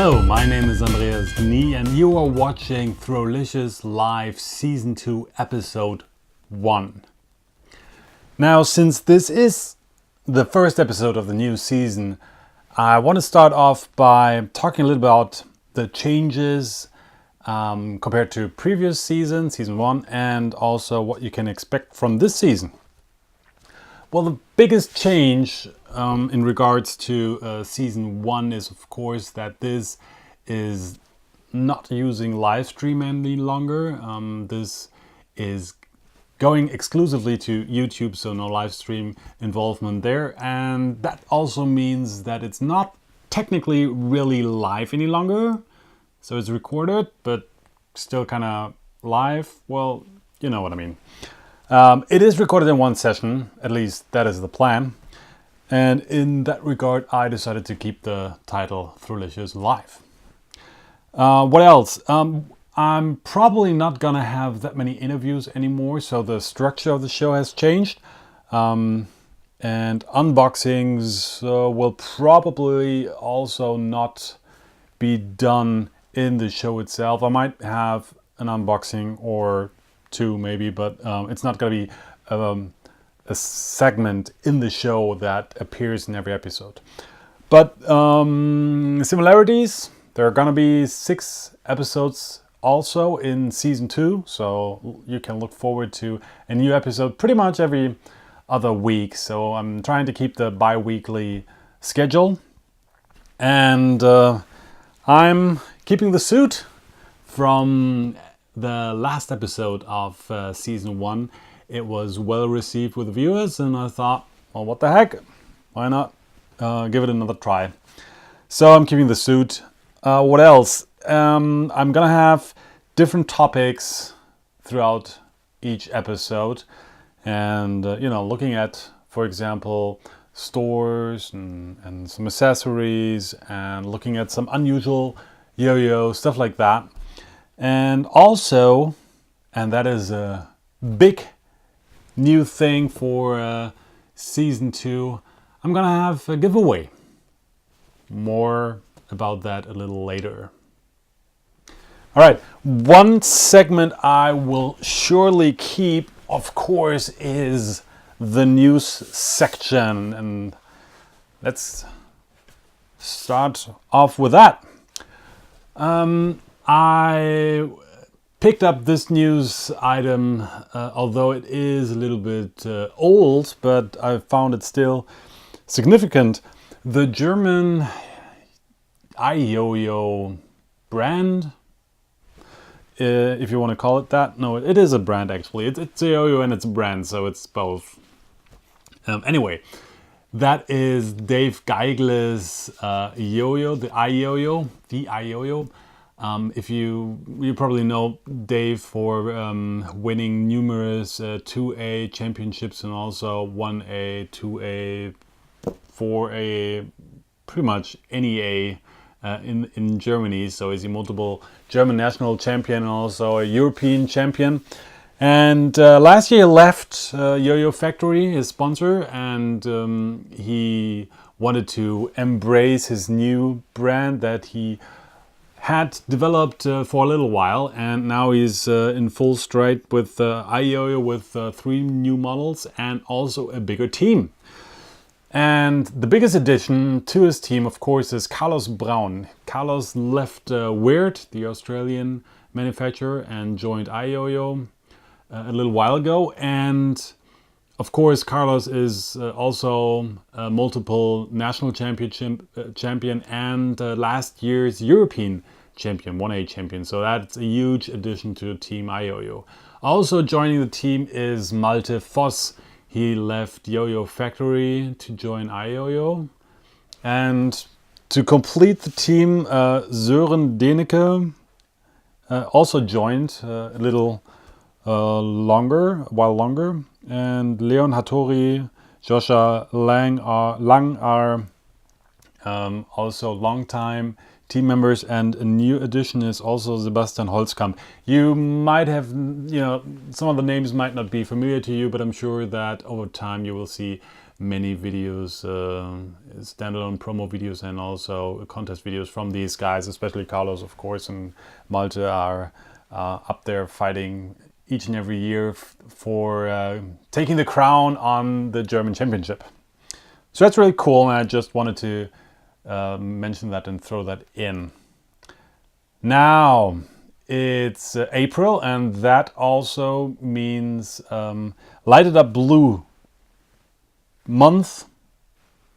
Hello, my name is Andreas Dni and you are watching Throwlicious Live Season 2 Episode 1. Now, since this is the first episode of the new season, I want to start off by talking a little about the changes compared to previous season, Season 1, and also what you can expect from this season. Well, the biggest change in regards to Season 1 is, of course, that this is not using live stream any longer. This is going exclusively to YouTube, so no live stream involvement there. And that also means that it's not technically really live any longer. So it's recorded, but still kind of live. Well, you know what I mean. It is recorded in one session, at least that is the plan. And in that regard, I decided to keep the title Throwlicious Live. What else? I'm probably not gonna have that many interviews anymore, so the structure of the show has changed. And unboxings will probably also not be done in the show itself. I might have an unboxing or two maybe, but it's not gonna be a segment in the show that appears in every episode. But similarities, there are gonna be 6 episodes also in Season 2, so you can look forward to a new episode pretty much every other week. So I'm trying to keep the bi-weekly schedule. And I'm keeping the suit from the last episode of Season 1. It was well received with the viewers, and I thought, well, what the heck? Why not give it another try? So I'm keeping the suit. What else? I'm gonna have different topics throughout each episode, and looking at, for example, stores and some accessories, and looking at some unusual yo-yo stuff like that. And also, and that is a big new thing for Season 2, I'm gonna have a giveaway. More about that a little later. All right, one segment I will surely keep, of course, is the news section. And let's start off with that. I picked up this news item, although it is a little bit old, but I found it still significant. The German Yoyo brand, if you want to call it that. No, it is a brand actually. It's a yo-yo and it's a brand, so it's both. Anyway, that is Dave Geigler's yo-yo, the iYoyo. If you probably know Dave for winning numerous 2A championships and also 1A, 2A, 4A, pretty much any A in Germany. So he's a multiple German national champion and also a European champion. And last year he left Yoyo Factory, his sponsor, and he wanted to embrace his new brand that he had developed for a little while, and now he's in full stride with iYoyo with 3 new models and also a bigger team. And the biggest addition to his team, of course, is Carlos Braun. Carlos left Weird, the Australian manufacturer, and joined iYoyo a little while ago. And of course, Carlos is also a multiple national champion and last year's European champion, 1A champion. So that's a huge addition to the team iYoyo. Also joining the team is Malte Voss. He left Yoyo Factory to join iYoyo. And to complete the team, Sören Denecke also joined a while longer. And Leon Hattori, Joshua Lang are also long-time team members, and a new addition is also Sebastian Holzkamp. You might have, some of the names might not be familiar to you, but I'm sure that over time you will see many videos, standalone promo videos, and also contest videos from these guys, especially Carlos, of course, and Malte are up there fighting each and every year for taking the crown on the German Championship. So that's really cool, and I just wanted to mention that and throw that in. Now, it's April, and that also means Lighted Up Blue month.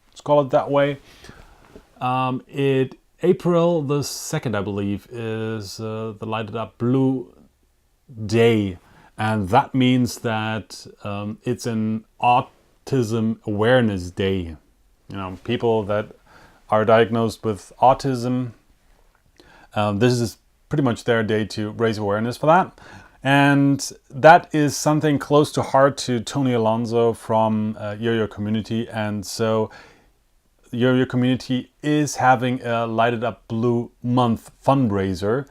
Let's call it that way. April the 2nd, I believe, is the Lighted Up Blue Day, and that means that it's an Autism Awareness Day. You know, people that are diagnosed with autism, this is pretty much their day to raise awareness for that. And that is something close to heart to Tony Alonso from Yoyo Community. And so Yoyo Community is having a Lighted Up Blue Month fundraiser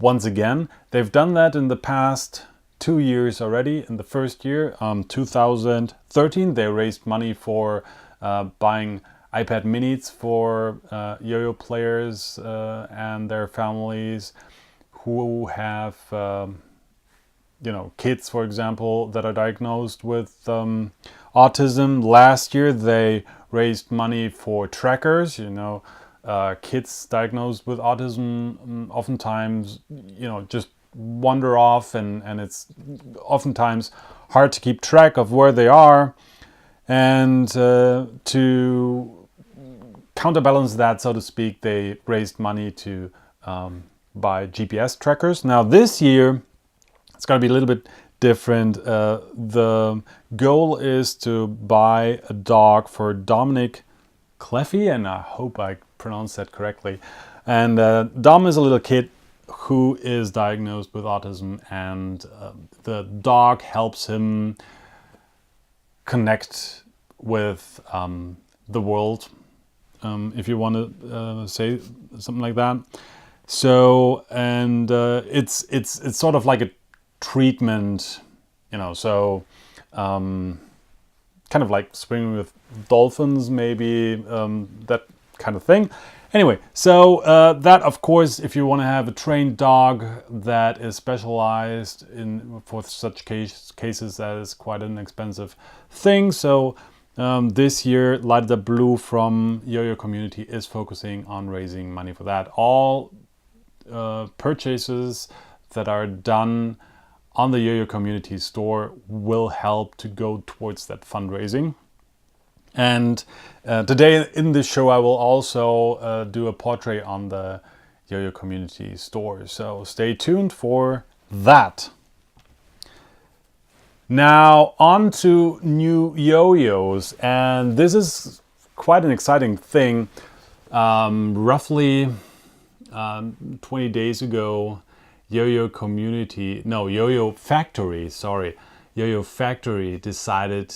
once again. They've done that in the past 2 years already. In the first year, 2013, they raised money for buying iPad minis for Yoyo players and their families who have kids, for example, that are diagnosed with autism. Last year, they raised money for trackers. Kids diagnosed with autism oftentimes, just wander off, and it's oftentimes hard to keep track of where they are. And to counterbalance that, so to speak, they raised money to buy GPS trackers. Now, this year, it's going to be a little bit different. The goal is to buy a dog for Dominic Cleffy, and I hope I pronounced that correctly. And Dom is a little kid who is diagnosed with autism, and the dog helps him connect with the world, if you want to say something like that. So, and it's sort of like a treatment, so kind of like swimming with dolphins, maybe, that kind of thing. Anyway, so that, of course, if you want to have a trained dog that is specialized for such cases, that is quite an expensive thing. So this year, Lighted Up Blue from Yoyo Community is focusing on raising money for that. All purchases that are done on the Yoyo Community store will help to go towards that fundraising. And today in this show, I will also do a portrait on the Yoyo Community store. So stay tuned for that. Now on to new yo-yos, and this is quite an exciting thing. Roughly 20 days ago, Yoyo Factory decided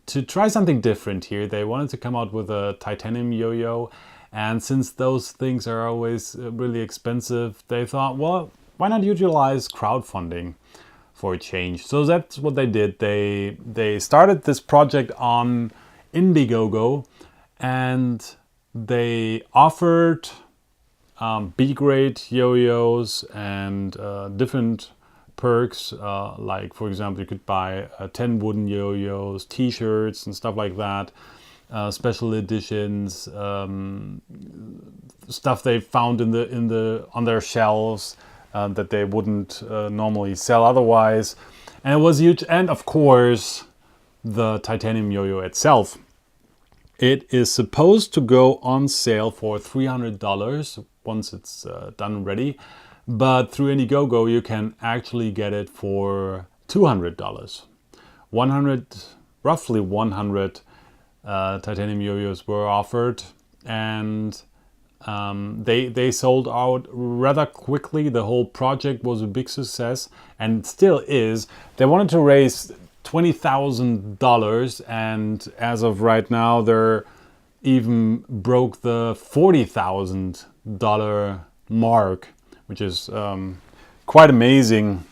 to try something different here. They wanted to come out with a titanium yo-yo, and since those things are always really expensive, they thought, well, why not utilize crowdfunding for a change? So that's what they did. They started this project on Indiegogo, and they offered B-grade yo-yos and different perks, like, for example, you could buy 10 wooden yo-yos, t-shirts and stuff like that, special editions, stuff they found on their shelves that they wouldn't normally sell otherwise. And it was huge. And of course, the titanium yo-yo itself. It is supposed to go on sale for $300 once it's done and ready. But through Indiegogo, you can actually get it for $200. Roughly 100 titanium yo-yos were offered, and they sold out rather quickly. The whole project was a big success, and still is. They wanted to raise $20,000, and as of right now, they're even broke the $40,000 mark, which is quite amazing.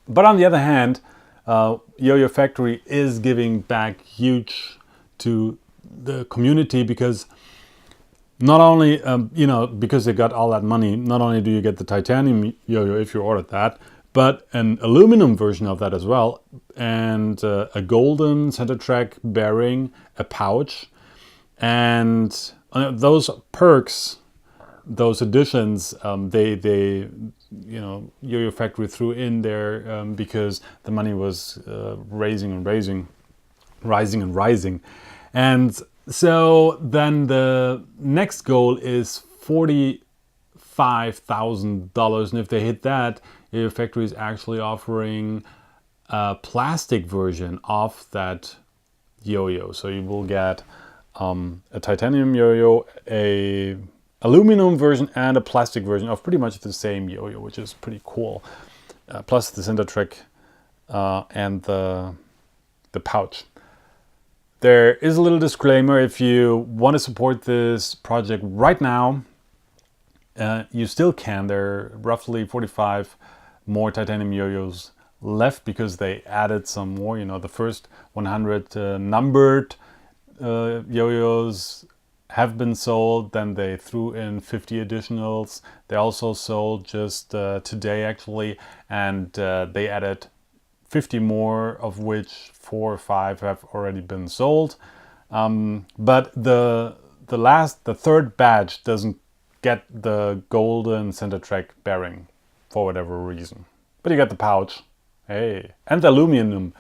But on the other hand, Yoyo Factory is giving back huge to the community, because not only, because they got all that money, not only do you get the titanium yo-yo if you ordered that, but an aluminum version of that as well, and a golden center track bearing, a pouch, and those perks, those additions, Yoyo Factory threw in there because the money was rising and rising. And so then the next goal is $45,000, and if they hit that, Yoyo Factory is actually offering a plastic version of that yo-yo. So you will get a titanium yo-yo, a aluminum version, and a plastic version of pretty much the same yo-yo, which is pretty cool. Plus the center track and the pouch. There is a little disclaimer: if you want to support this project right now, you still can. There are roughly 45 more titanium yo-yos left, because they added some more. The first 100 numbered yo-yos have been sold. Then they threw in 50 additionals. They also sold just today actually, and they added 50 more, of which 4 or 5 have already been sold. But the third batch doesn't get the golden center track bearing for whatever reason. But you get the pouch, hey, and the aluminum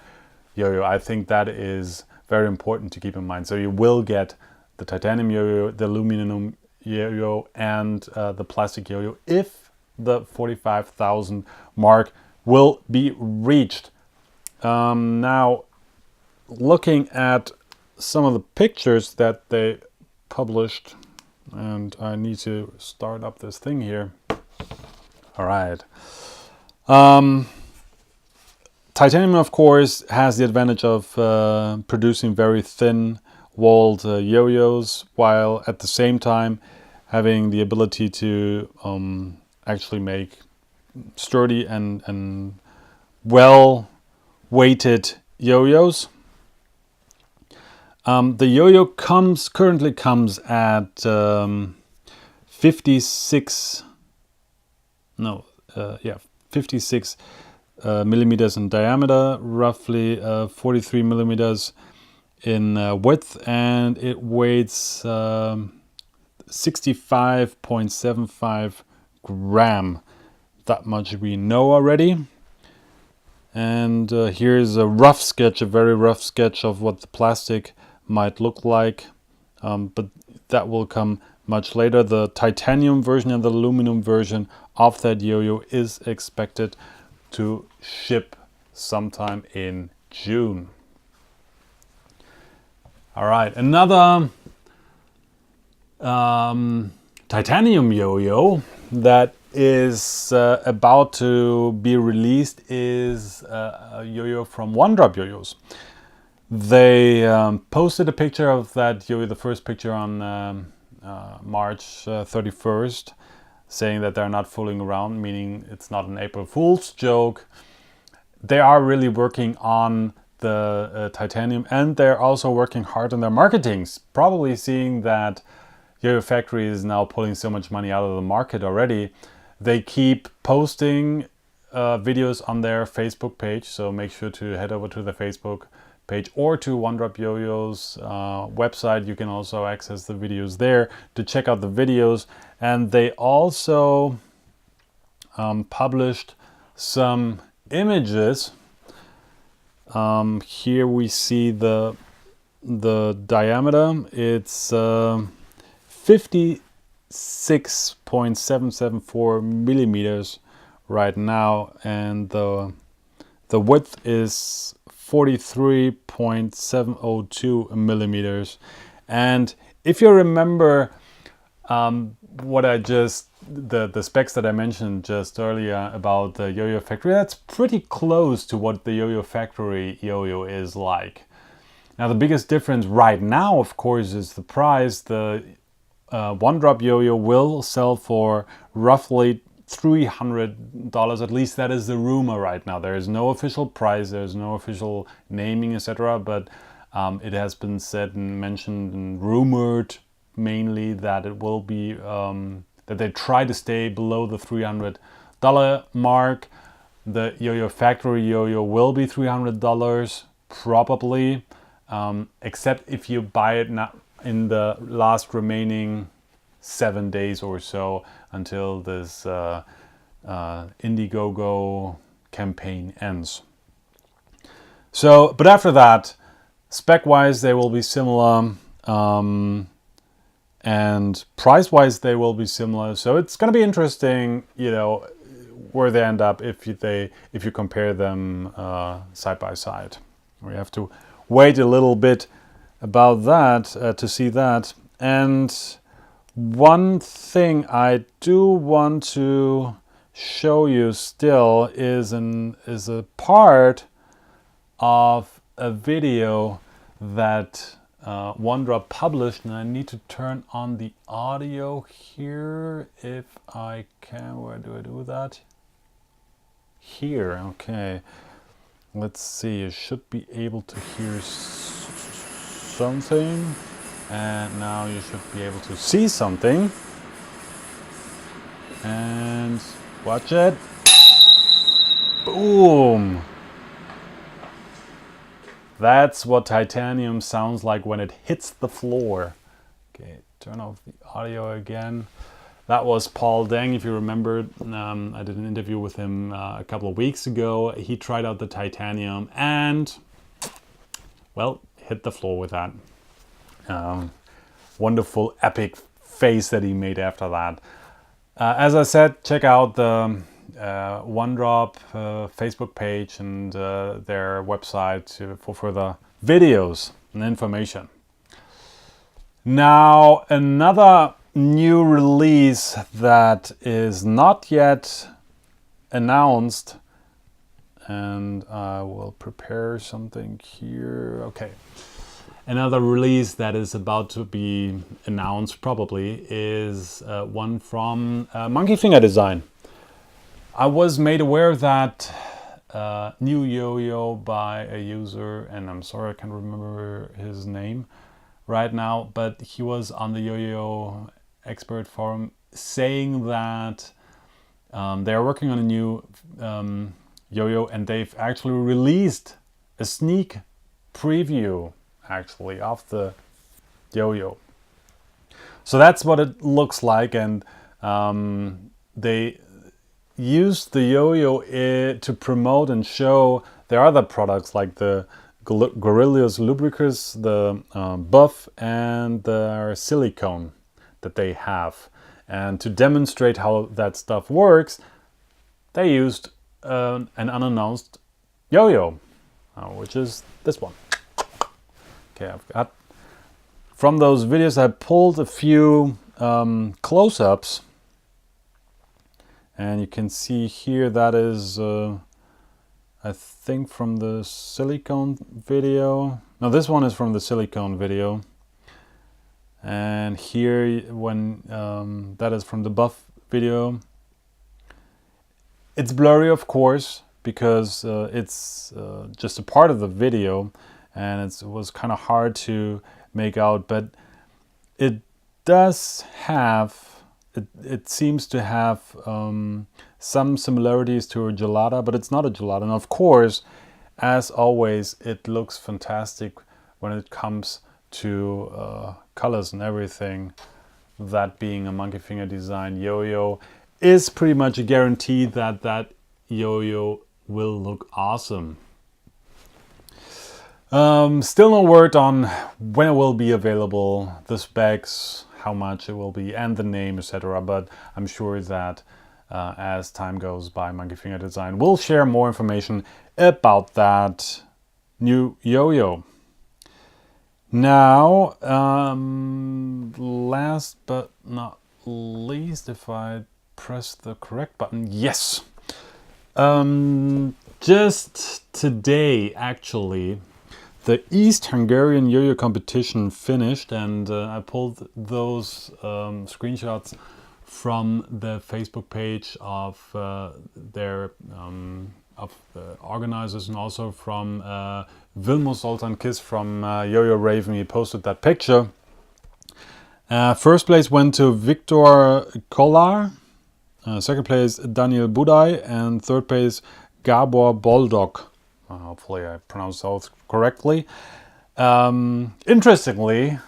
yo-yo. I think that is very important to keep in mind. So you will get the titanium yo-yo, the aluminum yo-yo, and the plastic yo-yo if the 45,000 mark will be reached. Now, looking at some of the pictures that they published, and I need to start up this thing here. All right. Titanium, of course, has the advantage of producing very thin-walled yo-yos, while at the same time having the ability to actually make sturdy and well-weighted yo-yos. The yo-yo currently comes at 56 millimeters in diameter, roughly 43 millimeters in width, and it weighs 65.75 gram. That much we know already. And here's a rough sketch, a very rough sketch of what the plastic might look like, but that will come much later. The titanium version and the aluminum version of that yo-yo is expected to ship sometime in June. All right, another titanium yo-yo that is about to be released is a yo-yo from One Drop Yo-Yos. They posted a picture of that yo-yo, the first picture, on March 31st, saying that they're not fooling around, meaning it's not an April Fool's joke. They are really working on the titanium, and they're also working hard on their marketing, probably seeing that Yoyo Factory is now pulling so much money out of the market already. They keep posting videos on their Facebook page, so make sure to head over to the Facebook page or to One Drop Yo-Yo's website. You can also access the videos there to check out the videos. And they also published some images. Here we see the diameter. It's 56.774 millimeters right now, and the width is 43.702 millimeters. And if you remember what I just, the specs that I mentioned just earlier about the Yoyo Factory, that's pretty close to what the Yoyo Factory yo-yo is like. Now the biggest difference right now, of course, is the price. The One Drop Yo-Yo will sell for roughly $300. At least that is the rumor right now. There is no official price, there's no official naming, etc. But it has been said and mentioned and rumored mainly that it will be that they try to stay below the $300 mark. The Yoyo factory Yoyo will be $300 probably, except if you buy it not in the last remaining 7 days or so until this Indiegogo campaign ends. So, but after that, spec-wise they will be similar, and price-wise they will be similar. So it's going to be interesting, you know, where they end up if you compare them side by side. We have to wait a little bit about that to see that. And one thing I do want to show you still is a part of a video that OneDrop published, and I need to turn on the audio here if I can. Where do I do that? Here, okay. Let's see, you should be able to hear something, and now you should be able to see something. And watch it. Boom! That's what titanium sounds like when it hits the floor. Okay, turn off the audio again. That was Paul Deng, if you remember. I did an interview with him a couple of weeks ago. He tried out the titanium and, well, hit the floor with that. Wonderful, epic face that he made after that. As I said, check out the OneDrop Facebook page and their website for further videos and information. Now, another new release that is not yet announced, and I will prepare something here. Okay. Another release that is about to be announced probably is one from Monkey Finger Design. I was made aware of that new Yoyo by a user, and I'm sorry I can't remember his name right now, but he was on the Yoyo expert forum saying that they're working on a new Yoyo, and they've actually released a sneak preview actually of the Yoyo. So that's what it looks like, and they used the Yoyo to promote and show their other products like the Gorillaz lubricants, the buff, and the silicone that they have. And to demonstrate how that stuff works, they used an unannounced Yoyo, which is this one. Okay, I've got, from those videos I pulled a few close-ups, and you can see here that is I think from the silicone video. No, this one is from the silicone video. And here, when that is from the buff video. It's blurry, of course, because it's just a part of the video, and it was kind of hard to make out, but it does have, it seems to have some similarities to a gelada, but it's not a gelada. And of course, as always, it looks fantastic when it comes to colors and everything. That being a Monkey Finger Design Yoyo is pretty much a guarantee that that Yoyo will look awesome. Still no word on when it will be available, the specs, how much it will be, and the name, etc. But I'm sure that as time goes by, Monkey Finger Design will share more information about that new Yoyo. Now, last but not least, if I press the correct button, yes. Just today, actually, the East Hungarian Yoyo competition finished, and I pulled those screenshots from the Facebook page of their of the organizers, and also from Vilmos Sultan Kiss from Yoyo Raven. He posted that picture. First place went to Victor Kollar, second place Daniel Budai, and third place Gabor Boldog. Hopefully I pronounced those correctly. Interestingly,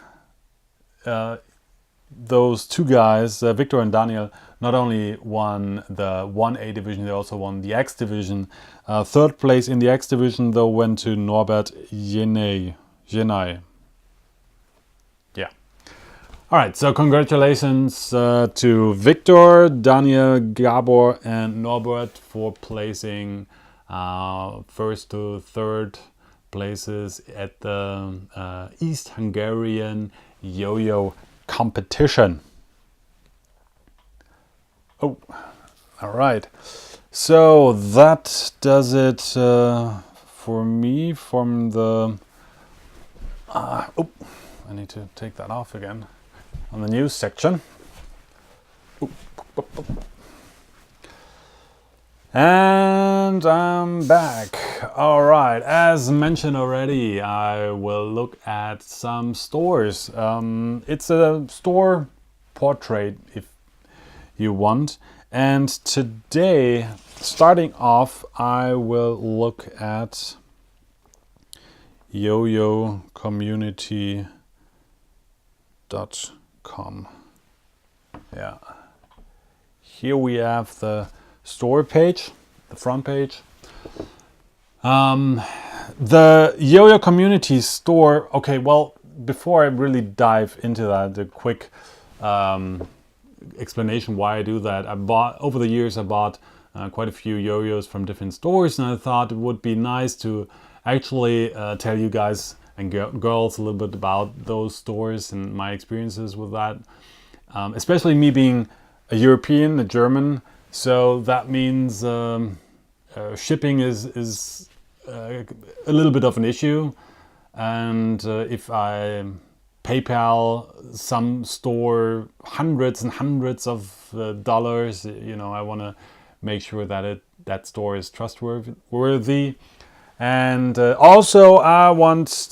those two guys, Victor and Daniel, not only won the 1A division, they also won the X division. Third place in the X division, though, went to Norbert Jenay. Yeah. All right, so congratulations to Victor, Daniel, Gabor, and Norbert for placing first to third places at the East Hungarian Yoyo competition. Oh, all right. So that does it for me from the... oh, I need to take that off again on the news section. And I'm back. All right, as mentioned already, I will look at some stores. It's a store portrait if you want. And today, starting off, I will look at yoyocommunity.com. Yeah. Here we have the store page, the front page. The Yoyo community store. Okay, well, before I really dive into that, the quick explanation why I do that. Over the years I bought quite a few yo-yos from different stores, and I thought it would be nice to actually tell you guys and girls a little bit about those stores and my experiences with that. Especially me being a European, a German. So that means shipping is a little bit of an issue, and if I PayPal some store hundreds and hundreds of dollars, you know, I want to make sure that that store is trustworthy, and also I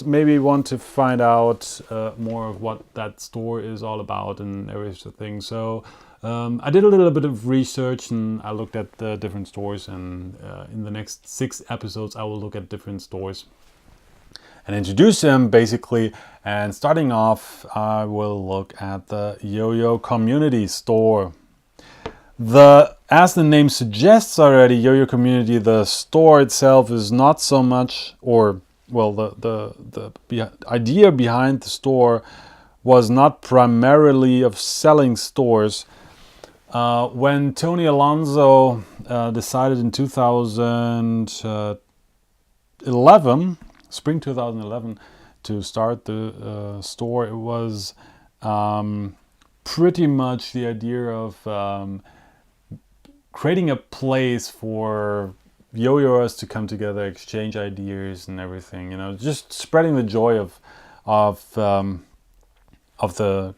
maybe want to find out more of what that store is all about and everything. So I did a little bit of research and I looked at the different stores, and in the next 6 episodes I will look at different stores and introduce them basically. And starting off, I will look at the Yoyo community store. As the name suggests already, Yoyo community, the store itself is not so much, or well, the idea behind the store was not primarily of selling stores. When Tony Alonso decided in 2011, spring 2011, to start the store, it was pretty much the idea of creating a place for yo-yoers to come together, exchange ideas and everything. You know, just spreading the joy of the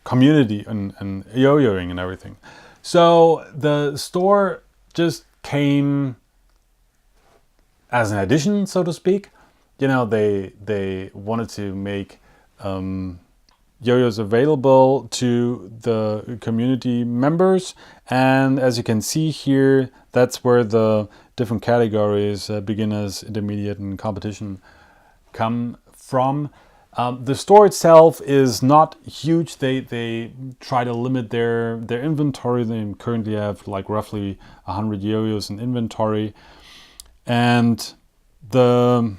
community and yo-yoing and everything. So the store just came as an addition, so to speak. You know, they wanted to make yo-yos available to the community members, and as you can see here, that's where the different categories, beginners, intermediate, and competition, come from. The store itself is not huge. They try to limit their inventory. They currently have like roughly 100 yo-yos in inventory, and the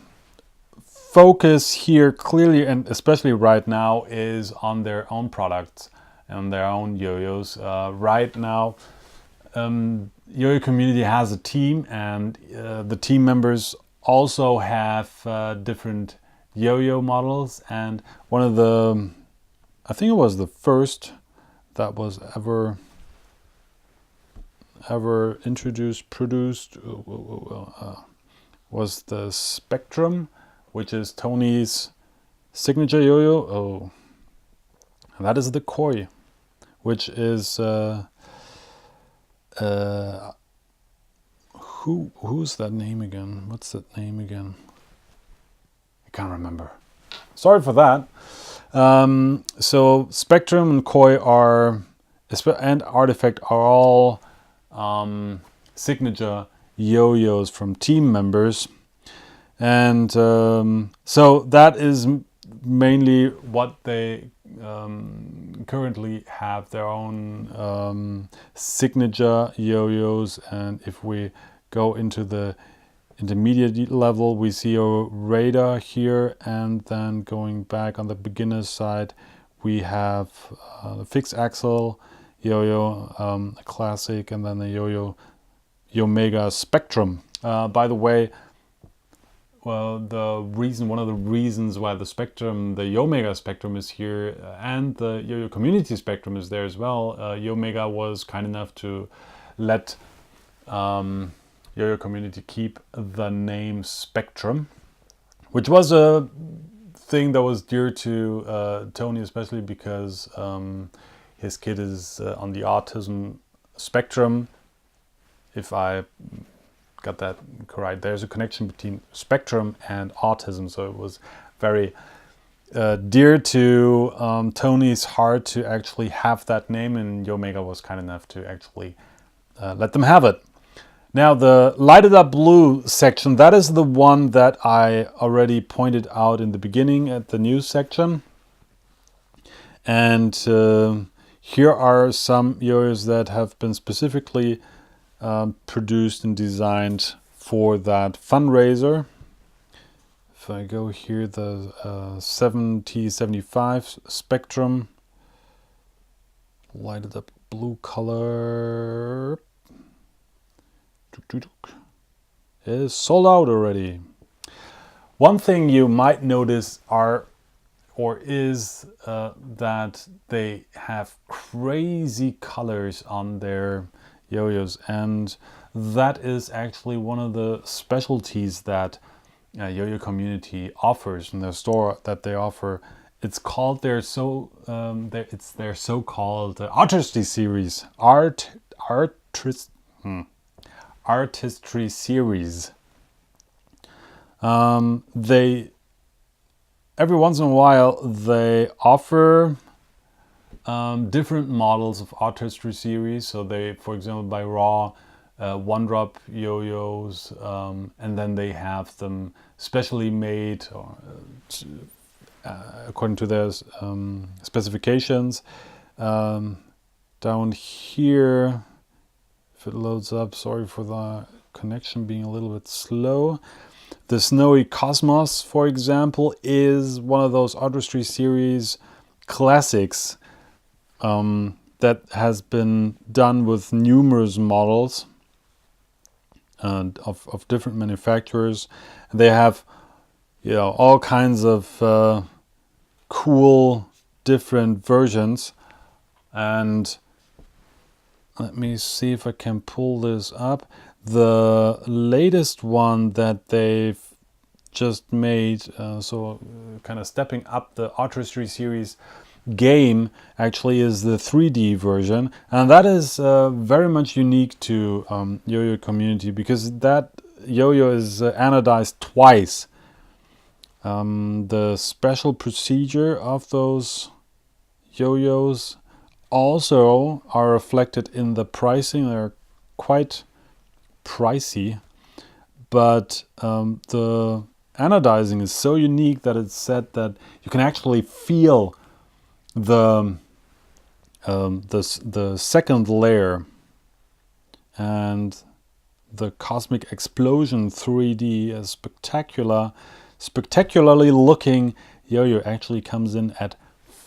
focus here clearly, and especially right now, is on their own products and their own yo-yos. Right now, Yoyo community has a team, and the team members also have different yo-yo models, and one of the, I think it was the first that was ever produced, was the Spectrum, which is Tony's signature yo-yo. Oh, and that is the Koi, which is Who's that name again? What's that name again? I can't remember. Sorry for that. So Spectrum and Koi and Artifact are all signature yo-yos from team members, and so that is mainly what they currently have, their own signature yo-yos. And if we go into the intermediate level, we see a radar here, and then going back on the beginner's side, we have the fixed axle yo-yo, a classic, and then the yo-yo Omega Spectrum. By the way, well, one of the reasons why the Spectrum, the Omega Spectrum is here, and the Yoyo Community Spectrum is there as well. Omega was kind enough to let Yoyo Community keep the name Spectrum, which was a thing that was dear to Tony, especially because his kid is on the autism spectrum. If I got that correct, there's a connection between spectrum and autism, so it was very dear to Tony's heart to actually have that name, and Omega was kind enough to actually let them have it. Now, the lighted up blue section, that is the one that I already pointed out in the beginning at the news section. And here are some yo-yos that have been specifically produced and designed for that fundraiser. If I go here, the 7075 Spectrum, lighted up blue color, is sold out already. One thing you might notice is that they have crazy colors on their yo-yos, and that is actually one of the specialties that Yoyo Community offers in their store that they offer. It's called their so-called artistry series, artistry series. They every once in a while they offer different models of artistry series. So they, for example, buy raw one drop yo-yos, and then they have them specially made or according to their specifications. Down here, if it loads up, sorry for the connection being a little bit slow. The Snowy Cosmos, for example, is one of those artistry series classics that has been done with numerous models and of different manufacturers. They have, all kinds of cool different versions. And let me see if I can pull this up. The latest one that they've just made, kind of stepping up the artistry series game, actually is the 3D version, and that is very much unique to Yoyo Community, because that yo-yo is anodized twice. The special procedure of those yo-yos also are reflected in the pricing. They're quite pricey, but the anodizing is so unique that it's said that you can actually feel the second layer, and the Cosmic Explosion 3D, a spectacularly looking yo-yo, actually comes in at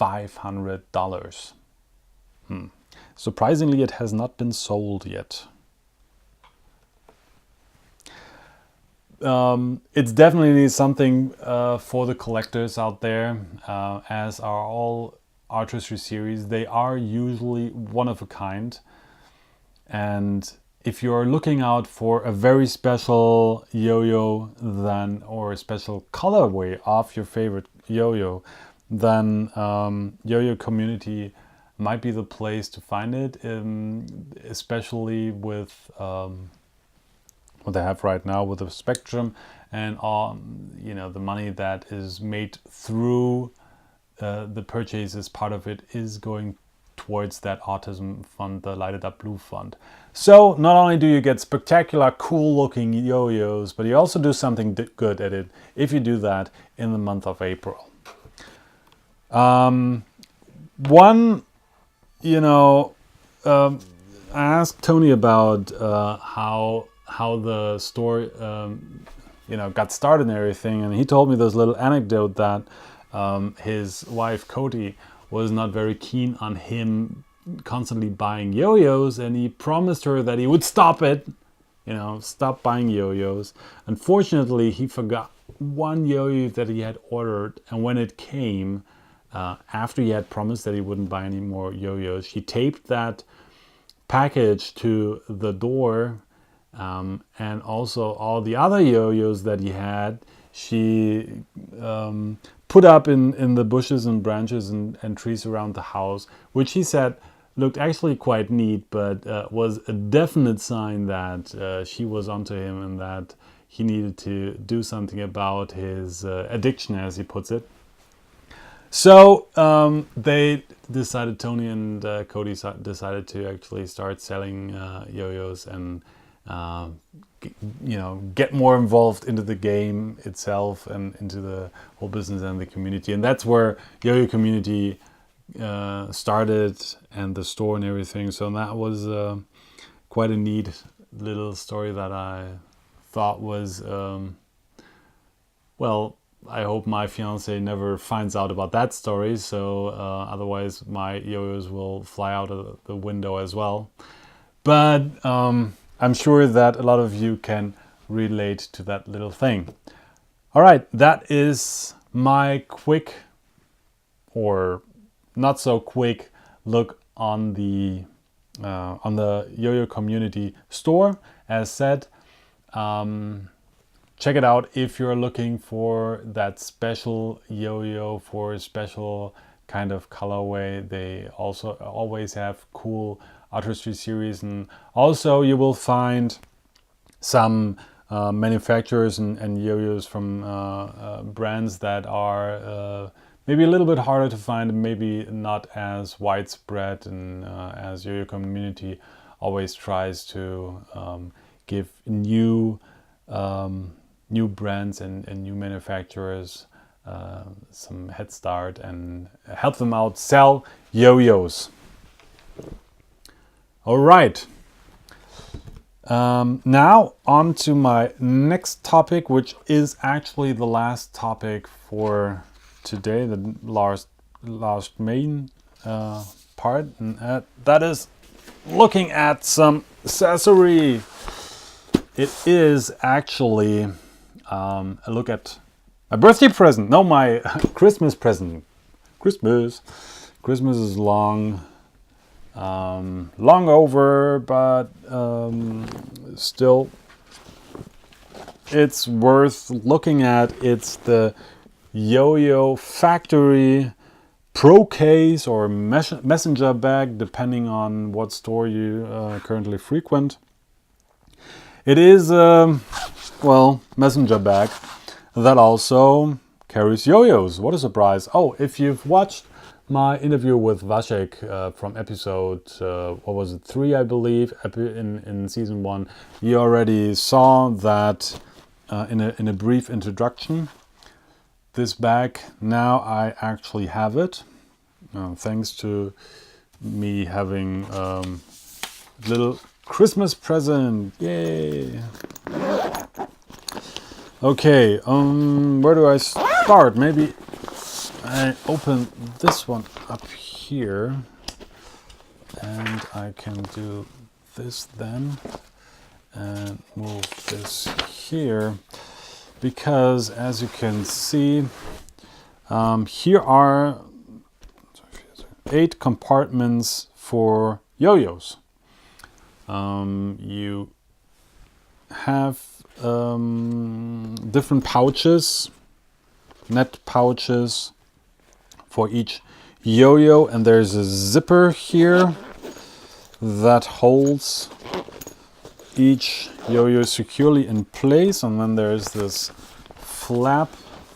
$500. Surprisingly, it has not been sold yet. It's definitely something for the collectors out there, as are all artistry series. They are usually one of a kind, and if you're looking out for a very special yo-yo or a special colorway of your favorite yo-yo, then Yoyo Community might be the place to find it, especially with what they have right now with the Spectrum and all, you know, the money that is made through the purchases. Part of it is going towards that autism fund, the Light It Up Blue fund. So not only do you get spectacular, cool looking yo-yos, but you also do something good at it if you do that in the month of April. One, you know, I asked Tony about how the store, you know, got started and everything, and he told me this little anecdote that his wife Cody was not very keen on him constantly buying yo-yos, and he promised her that he would stop it, you know, stop buying yo-yos. Unfortunately, he forgot one yo-yo that he had ordered, and when it came, after he had promised that he wouldn't buy any more yo-yos, she taped that package to the door, and also all the other yo-yos that he had, she put up in the bushes and branches and trees around the house, which he said looked actually quite neat, but was a definite sign that she was onto him and that he needed to do something about his addiction, as he puts it. So they decided, Tony and Cody decided to actually start selling yo-yos and you know, get more involved into the game itself and into the whole business and the community. And that's where Yoyo Community started, and the store and everything. So that was quite a neat little story that I thought was, well, I hope my fiance never finds out about that story, so otherwise my yo-yos will fly out of the window as well. But I'm sure that a lot of you can relate to that little thing. All right, that is my quick or not so quick look on the Yoyo Community store. As said, check it out if you're looking for that special yo-yo for a special kind of colorway. They also always have cool Artistry series, and also you will find some manufacturers and yo-yos from brands that are maybe a little bit harder to find, maybe not as widespread, and as Yoyo Community always tries to give new brands and new manufacturers some head start and help them out sell yo-yos. All right. Now on to my next topic, which is actually the last topic for today, the last main part, and that is looking at some accessory. It is actually a look at my birthday present. No, my Christmas present. Christmas is long over, but still it's worth looking at. It's the Yoyo Factory Pro Case or messenger bag, depending on what store you currently frequent. It is well, messenger bag that also carries yo-yos. What a surprise. Oh, if you've watched my interview with Vasek from episode, what was it, 3, I believe, in season 1, you already saw that in a brief introduction. This bag, now I actually have it, thanks to me having a little Christmas present. Yay! Okay, where do I start? Maybe I open this one up here, and I can do this then and move this here, because as you can see, here are 8 compartments for yo-yos. You have different pouches, net pouches for each Yoyo, and there's a zipper here that holds each yo-yo securely in place, and then there's this flap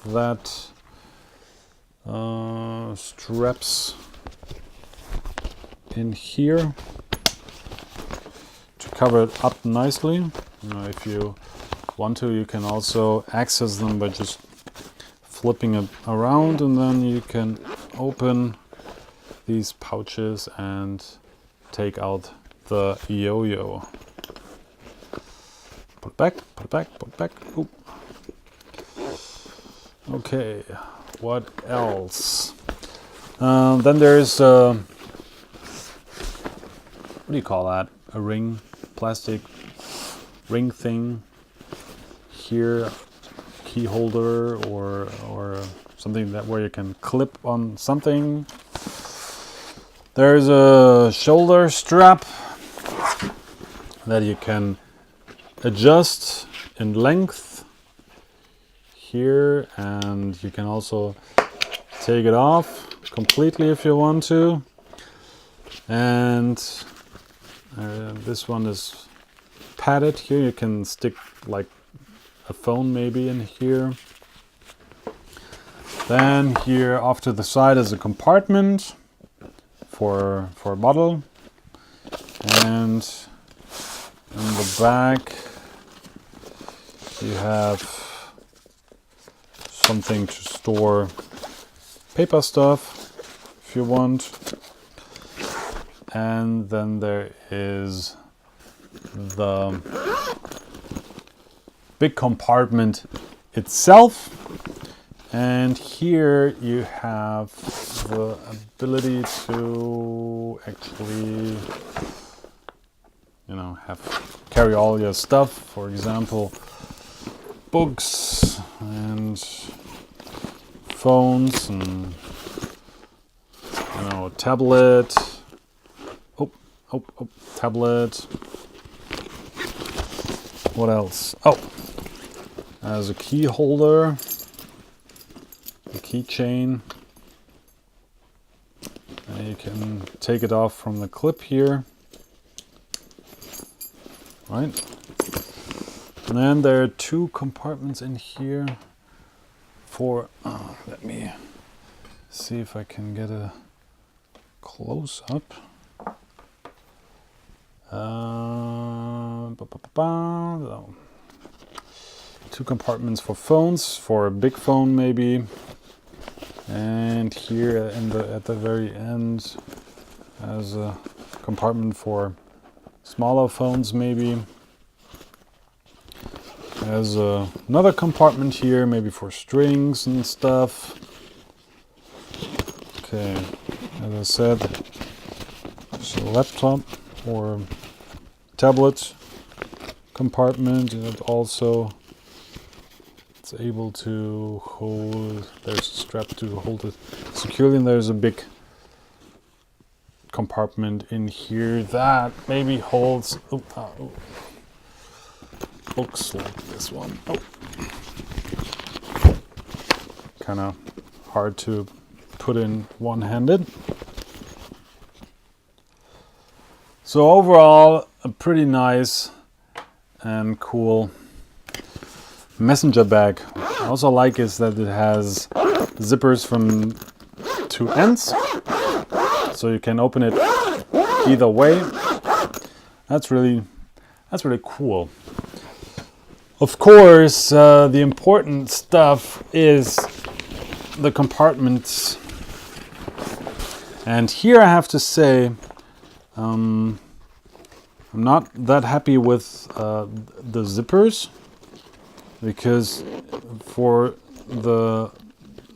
that straps in here to cover it up nicely. You know, if you want to, you can also access them by just flipping it around, and then you can open these pouches and take out the yo-yo. Put it back, put it back, put it back. Oop. Okay, what else? Then there's what do you call that? A ring, plastic ring thing here, key holder or something that where you can clip on something. There's a shoulder strap that you can adjust in length here, and you can also take it off completely if you want to. And this one is padded here. You can stick like a phone maybe in here. Then here off to the side is a compartment for a bottle, and in the back you have something to store paper stuff if you want. And then there is the big compartment itself, and here you have the ability to actually, you know, carry all your stuff. For example, books and phones and, you know, tablet. Tablet. What else? Oh, there's a key holder, a keychain. And you can take it off from the clip here. Right. And then there are two compartments in here for, let me see if I can get a close up. Two compartments for phones, for a big phone maybe, and here at the very end has a compartment for smaller phones maybe. There's another compartment here maybe for strings and stuff. Okay, as I said, there's a laptop or tablet compartment, and it also it's able to hold, there's a strap to hold it securely, and there's a big compartment in here that maybe holds books like this one. Kind of hard to put in one-handed. So overall, a pretty nice and cool messenger bag. I also like is that it has zippers from two ends, so you can open it either way. That's really cool. Of course, the important stuff is the compartments, and here I have to say, I'm not that happy with the zippers, because for the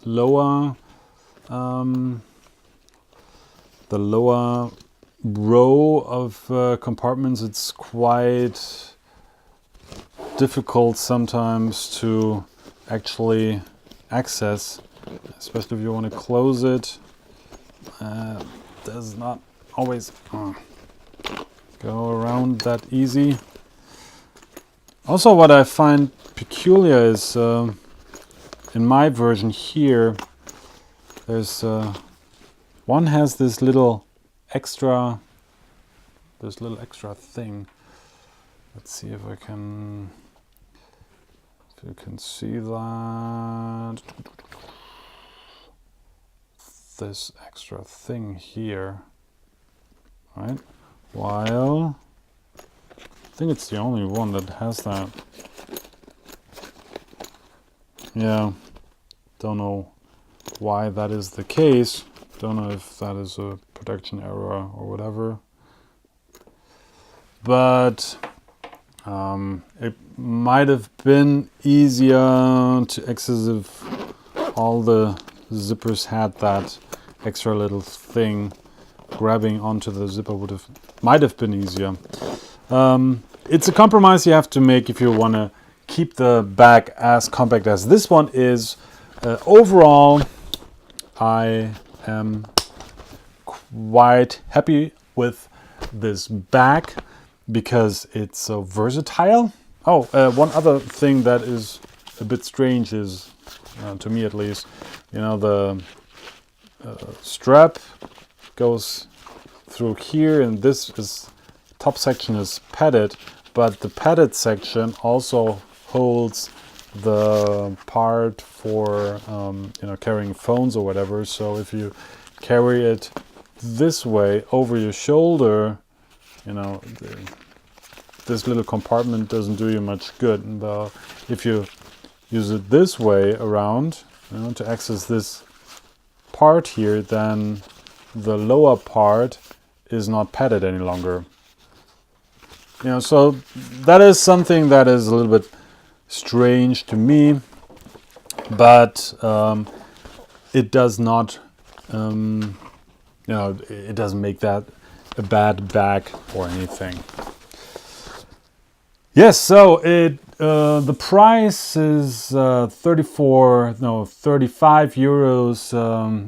lower row of compartments, it's quite difficult sometimes to actually access, especially if you want to close it. Does not always go around that easy. Also, what I find peculiar is in my version here, there's One has this little extra thing. Let's see if I can, if you can see that. This extra thing here, right? While I think it's the only one that has that. Yeah, don't know why that is the case. Don't know if that is a production error or whatever. But it might have been easier to access if all the zippers had that extra little thing. Grabbing onto the zipper might have been easier. It's a compromise you have to make if you want to keep the bag as compact as this one is. Overall, I am quite happy with this bag because it's so versatile. Oh, one other thing that is a bit strange is, to me at least, you know, the strap goes through here, and this is top section is padded, but the padded section also holds the part for you know, carrying phones or whatever. So if you carry it this way over your shoulder, you know, this little compartment doesn't do you much good. But if you use it this way around, you know, to access this part here, then the lower part is not padded any longer. You know, so that is something that is a little bit strange to me, but it does not, you know, it doesn't make that a bad bag or anything. Yes, so the price is 35 euros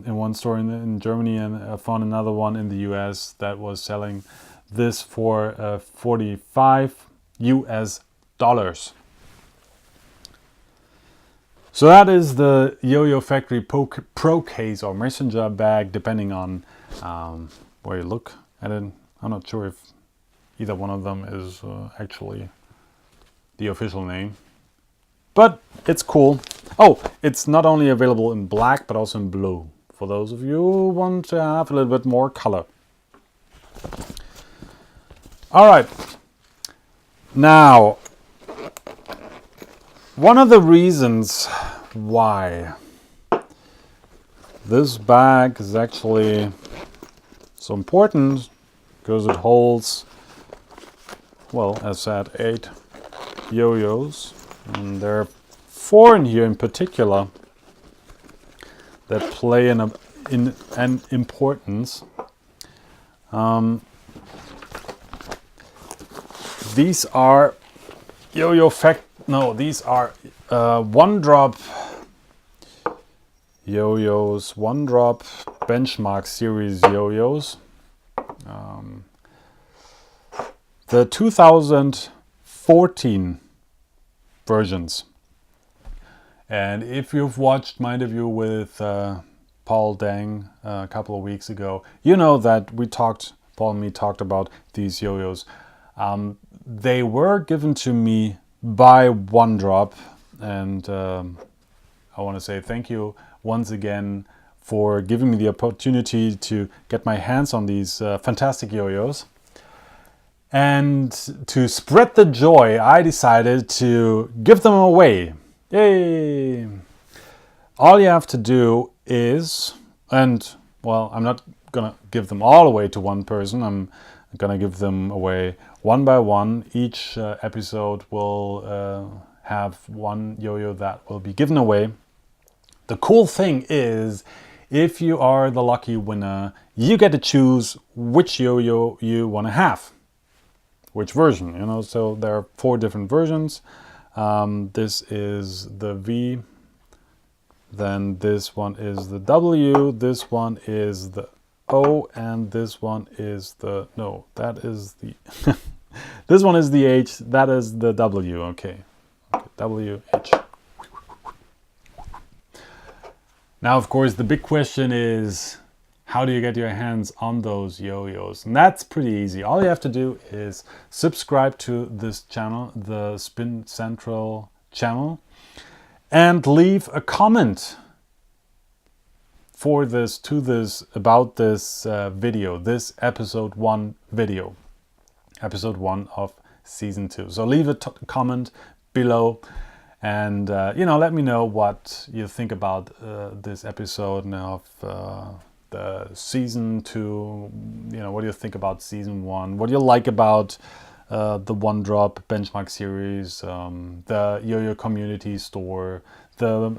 in one store in Germany, and I found another one in the US that was selling this for 45 US dollars. So that is the Yoyo Factory Pro Case or messenger bag, depending on where you look at it. I'm not sure if either one of them is actually the official name, but it's cool. Oh, it's not only available in black but also in blue, for those of you who want to have a little bit more color. All right, now one of the reasons why this bag is actually so important, because it holds, well, as said, 8 yo-yos, and there are 4 in here in particular that play an importance. These are these are one-drop yo-yos, one-drop benchmark series yo-yos. The 2014 versions. And if you've watched my interview with Paul Dang a couple of weeks ago, you know that Paul and me talked about these yo-yos. They were given to me by One Drop, and I want to say thank you once again for giving me the opportunity to get my hands on these fantastic yo-yos. And to spread the joy, I decided to give them away. Yay! All you have to do is, and well, I'm not gonna give them all away to one person. I'm gonna give them away one by one. Each episode will have one yo-yo that will be given away. The cool thing is, if you are the lucky winner, you get to choose which yo-yo you want to have. Which version, you know, so there are 4 different versions. This is the V, then this one is the W, this one is the O, and this one is the, no, that is the, this one is the H, that is the W, okay. W, H. Now, of course, the big question is, How do you get your hands on those yo-yos? And that's pretty easy. All you have to do is subscribe to this channel, the Spin Central channel, and leave a comment for this, to this, about this video, this episode 1 video, episode 1 of season 2. So leave a comment below, and let me know what you think about this episode of the season 2. What do you think about season 1? What do you like about the One Drop benchmark series, the Yo-Yo community store, the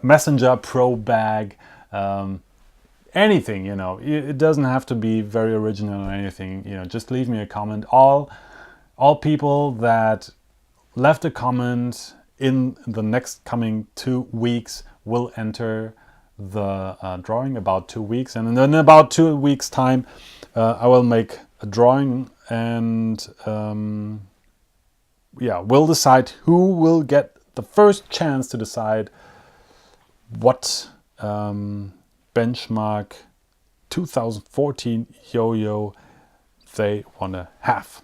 Messenger Pro bag, anything, it doesn't have to be very original or anything, just leave me a comment. All people that left a comment in the next coming 2 weeks will enter the drawing, about 2 weeks, and then in about 2 weeks time I will make a drawing, and we'll decide who will get the first chance to decide what benchmark 2014 yo-yo they want to have.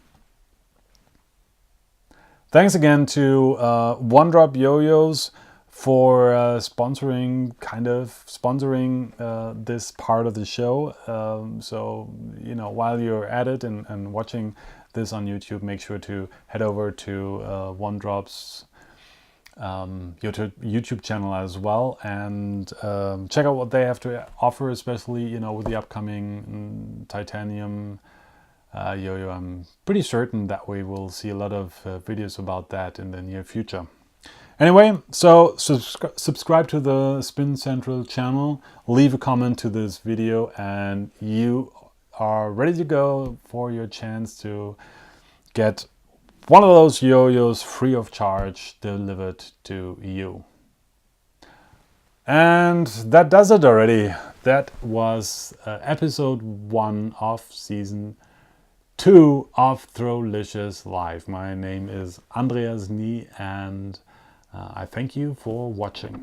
Thanks again to One Drop Yo-Yos for sponsoring this part of the show. So while you're at it and watching this on YouTube, make sure to head over to One Drop's YouTube channel as well, and check out what they have to offer, especially with the upcoming titanium yo-yo. I'm pretty certain that we will see a lot of videos about that in the near future. Anyway, so subscribe to the Spin Central channel, leave a comment to this video, and you are ready to go for your chance to get one of those yo-yos free of charge delivered to you. And that does it already. That was episode 1 of season 2 of Throwlicious Live. My name is Andreas Nie, and I thank you for watching.